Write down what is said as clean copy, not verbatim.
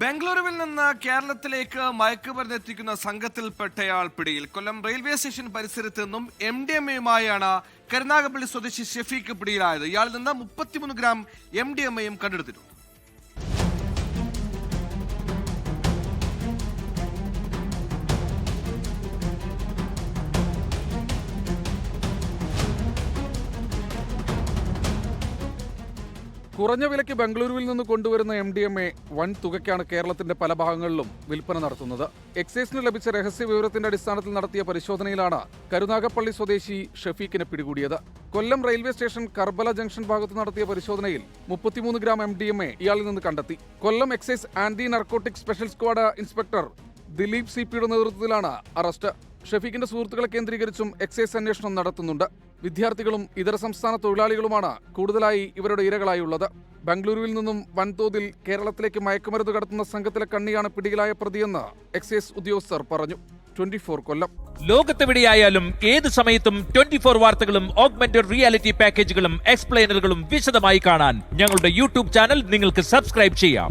ബംഗളൂരുവിൽ നിന്ന് കേരളത്തിലേക്ക് മയക്കുമരുന്ന് എത്തിക്കുന്ന സംഘത്തിൽപ്പെട്ടയാൾ പിടിയിൽ. കൊല്ലം റെയിൽവേ സ്റ്റേഷൻ പരിസരത്ത് നിന്നും MDMA-യുമായാണ് കരുനാഗപ്പള്ളി സ്വദേശി ഷെഫീഖ് പിടിയിലായത്. ഇയാളിൽ നിന്ന് 33 ഗ്രാം MDMA-യും കണ്ടെടുത്തിരുന്നു. കുറഞ്ഞ വിലയ്ക്ക് ബംഗളൂരുവിൽ നിന്ന് കൊണ്ടുവരുന്ന MDMA വൻ തുകയ്ക്കാണ് കേരളത്തിന്റെ പല ഭാഗങ്ങളിലും വിൽപ്പന നടത്തുന്നത്. എക്സൈസിന് ലഭിച്ച രഹസ്യ വിവരത്തിന്റെ അടിസ്ഥാനത്തിൽ നടത്തിയ പരിശോധനയിലാണ് കരുനാഗപ്പള്ളി സ്വദേശി ഷെഫീഖിനെ പിടികൂടിയത്. Kollam railway station Karbala junction ഭാഗത്ത് നടത്തിയ പരിശോധനയിൽ 33 ഗ്രാം MDMA ഇയാളിൽ നിന്ന് കണ്ടെത്തി. Kollam excise anti narcotic special squad inspector Dileep CPയുടെ നേതൃത്വത്തിലാണ് അറസ്റ്റ്. ഷെഫീഖിന്റെ സുഹൃത്തുക്കളെ കേന്ദ്രീകരിച്ചും എക്സൈസ് അന്വേഷണം നടത്തുന്നുണ്ട്. വിദ്യാർത്ഥികളും ഇതര സംസ്ഥാന തൊഴിലാളികളുമാണ് കൂടുതലായി ഇവരുടെ ഇരകളായുള്ളത്. ബംഗളൂരുവിൽ നിന്നും വൻതോതിൽ കേരളത്തിലേക്ക് മയക്കുമരുന്ന് കടത്തുന്ന സംഘത്തിലെ കണ്ണിയാണ് പിടിയിലായ പ്രതിയെന്ന് എക്സൈസ് ഉദ്യോഗസ്ഥർ പറഞ്ഞു. 24 കൊല്ലം. ലോകത്തെവിടെയായാലും ഏത് സമയത്തും 24 വാർത്തകളും ഓഗ്മെന്റഡ് റിയാലിറ്റി പാക്കേജുകളും എക്സ്പ്ലെയിനറുകളും വിശദമായി കാണാൻ ഞങ്ങളുടെ YouTube ചാനൽ നിങ്ങൾക്ക് സബ്സ്ക്രൈബ് ചെയ്യാം.